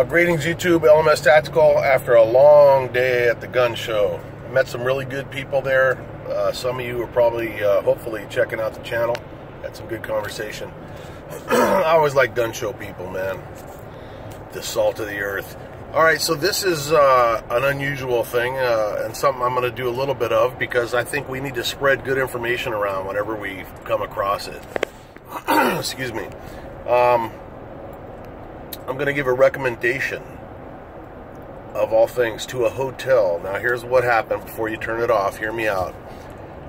Greetings YouTube, LMS Tactical, after a long day at the gun show. I met some really good people there. Some of you are probably, hopefully, checking out the channel. Had some good conversation. I always like gun show people, man. The salt of the earth. Alright, so this is an unusual thing, and something I'm going to do a little bit of, because I think we need to spread good information around whenever we come across it. Excuse me. I'm going to give a recommendation, of all things, to a hotel. Now, here's what happened before you turn it off. Hear me out.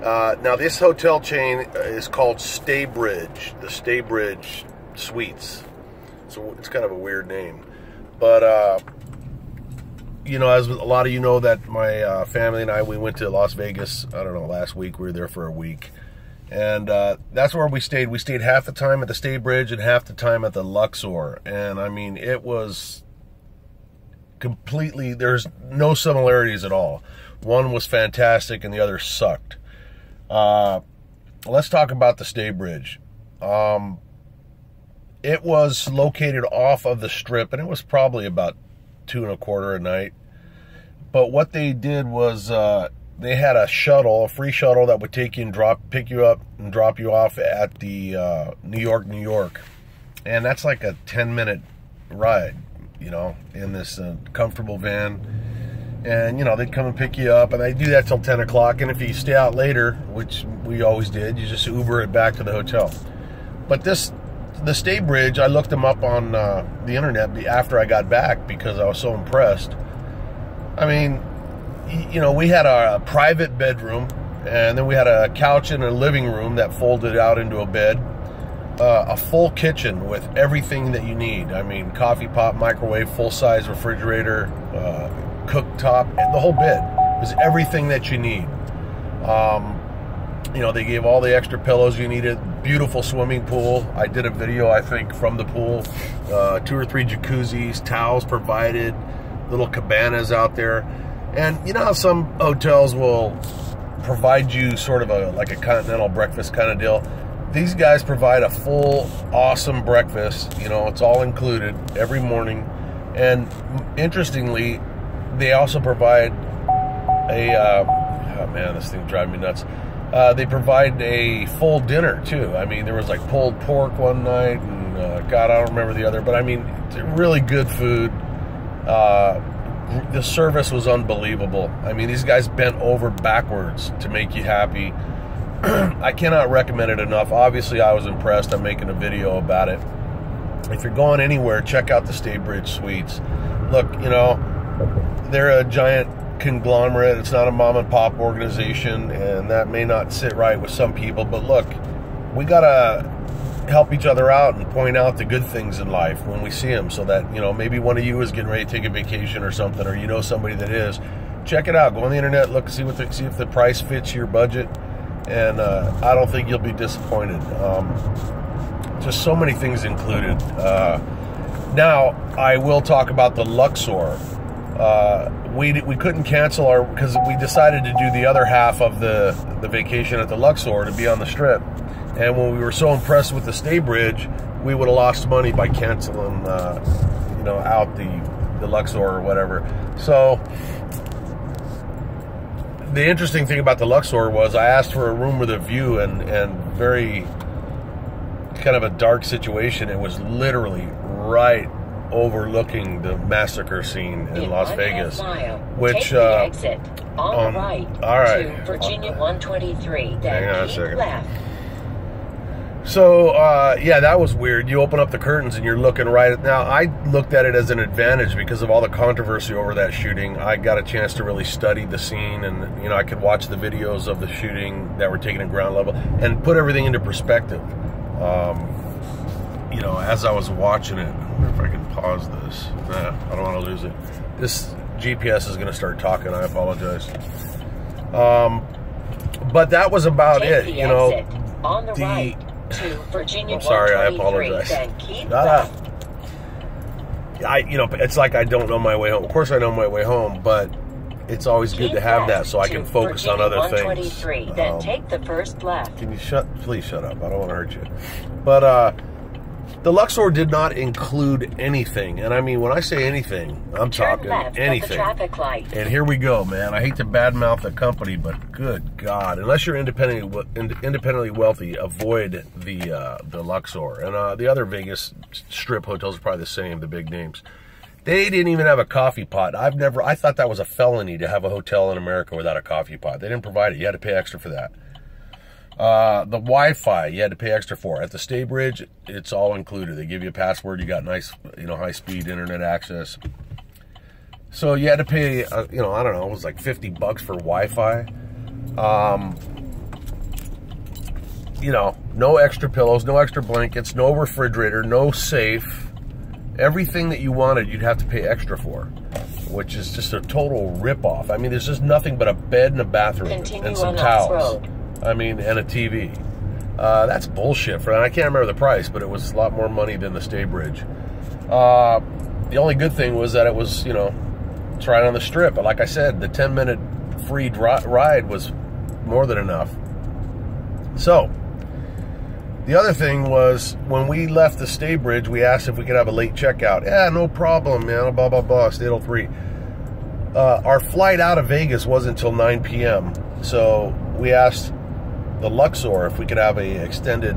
Now, this hotel chain is called Staybridge, the Staybridge Suites. So it's kind of a weird name. But, you know, as a lot of you know, that my family and I, we went to Las Vegas, I don't know, last week. We were there for a week. And that's where we stayed. We stayed half the time at the Staybridge and half the time at the Luxor. And, I mean, it was completely, there's no similarities at all. One was fantastic and the other sucked. Let's talk about the Staybridge. It was located off of the Strip, and it was probably about $2.25 a night. But what they did was they had a shuttle, a free shuttle that would take you and pick you up and drop you off at the New York. And that's like a 10-minute ride, you know, in this comfortable van. And, you know, they'd come and pick you up, and they do that till 10 o'clock. And if you stay out later, which we always did, you just Uber it back to the hotel. But the Staybridge, I looked them up on the internet after I got back because I was so impressed. I mean, you know, we had a private bedroom, and then we had a couch and a living room that folded out into a bed. A full kitchen with everything that you need. I mean, coffee pot, microwave, full-size refrigerator, cooktop, and the whole bed. It was everything that you need. You know, they gave all the extra pillows you needed. Beautiful swimming pool. I did a video, I think, from the pool. 2 or 3 jacuzzis, towels provided, little cabanas out there. And you know how some hotels will provide you sort of like a continental breakfast kind of deal? These guys provide a full, awesome breakfast. You know, it's all included every morning. And interestingly, they also provide a, oh man, this thing drives me nuts. They provide a full dinner too. I mean, there was like pulled pork one night, and God, I don't remember the other, but I mean, really good food. The service was unbelievable. I mean, these guys bent over backwards to make you happy. I cannot recommend it enough. Obviously, I was impressed. I'm making a video about it. If you're going anywhere, check out the Staybridge Suites. Look, you know, they're a giant conglomerate. It's not a mom and pop organization, and that may not sit right with some people. But look, we gotta help each other out and point out the good things in life when we see them, so that, you know, maybe one of you is getting ready to take a vacation or something, or you know somebody that is. Check it out. Go on the internet, look, see if the price fits your budget, and I don't think you'll be disappointed. Just so many things included. Now, I will talk about the Luxor. We couldn't cancel because we decided to do the other half of the vacation at the Luxor to be on the Strip. And when we were so impressed with the Staybridge, we would have lost money by canceling, you know, out the Luxor or whatever. So the interesting thing about the Luxor was I asked for a room with a view, and very kind of a dark situation. It was literally right overlooking the massacre scene in Las Vegas, which take the exit on the right, all right, to Virginia 123. Then hang on a keep second. left. So yeah, that was weird. You open up the curtains and you're looking right at, now I looked at it as an advantage because of all the controversy over that shooting. I got a chance to really study the scene, and you know, I could watch the videos of the shooting that were taken at ground level and put everything into perspective. You know, as I was watching it, I wonder if I can pause this. Nah, I don't want to lose it. This GPS is going to start talking. I apologize. But that was about it. You know, on the right to Virginia. I'm sorry. I apologize. Then keep left. You know, it's like I don't know my way home. Of course, I know my way home, but it's always good to have that so I can focus on other things. Then take the first left. Can you please shut up? I don't want to hurt you. But The Luxor did not include anything, and I mean, when I say anything, I'm talking anything. Traffic light. And here we go, man. I hate to badmouth the company, but good God, unless you're independently wealthy, avoid the Luxor. And the other Vegas strip hotels are probably the same, the big names. They didn't even have a coffee pot. I thought that was a felony to have a hotel in America without a coffee pot. They didn't provide it. You had to pay extra for that. The Wi-Fi, you had to pay extra for. At the Staybridge, it's all included. They give you a password. You got nice, high-speed internet access. So you had to pay, I don't know, it was like $50 for Wi-Fi. No extra pillows, no extra blankets, no refrigerator, no safe. Everything that you wanted, you'd have to pay extra for, which is just a total rip-off. I mean, there's just nothing but a bed and a bathroom and some towels. I mean, and a TV. That's bullshit. I can't remember the price, but it was a lot more money than the Staybridge. The only good thing was that it was, it's right on the strip. But like I said, the 10-minute free ride was more than enough. So, the other thing was, when we left the Staybridge, we asked if we could have a late checkout. Yeah, no problem, man, blah, blah, blah, stay till 3. Our flight out of Vegas wasn't until 9 p.m., so we asked the Luxor if we could have a extended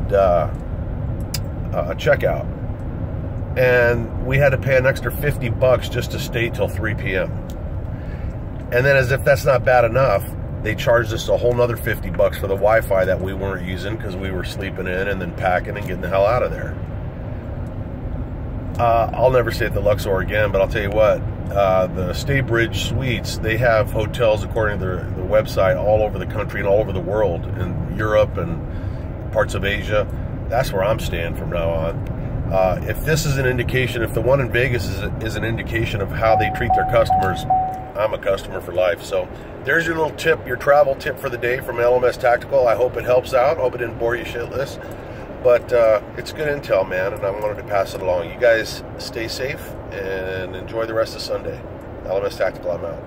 checkout, and we had to pay an extra $50 just to stay till 3 p.m. And then, as if that's not bad enough, they charged us a whole nother $50 for the Wi-Fi that we weren't using because we were sleeping in and then packing and getting the hell out of there. I'll never stay at the Luxor again, but I'll tell you what, the Staybridge Suites, they have hotels, according to their website, all over the country and all over the world, in Europe and parts of Asia. That's where I'm staying from now on. If this is an indication, if the one in Vegas is an indication of how they treat their customers, I'm a customer for life. So there's your little tip, your travel tip for the day from LMS Tactical. I hope it helps out. I hope it didn't bore you shitless. But it's good intel, man, and I wanted to pass it along. You guys stay safe and enjoy the rest of Sunday. LMS Tactical, I'm out.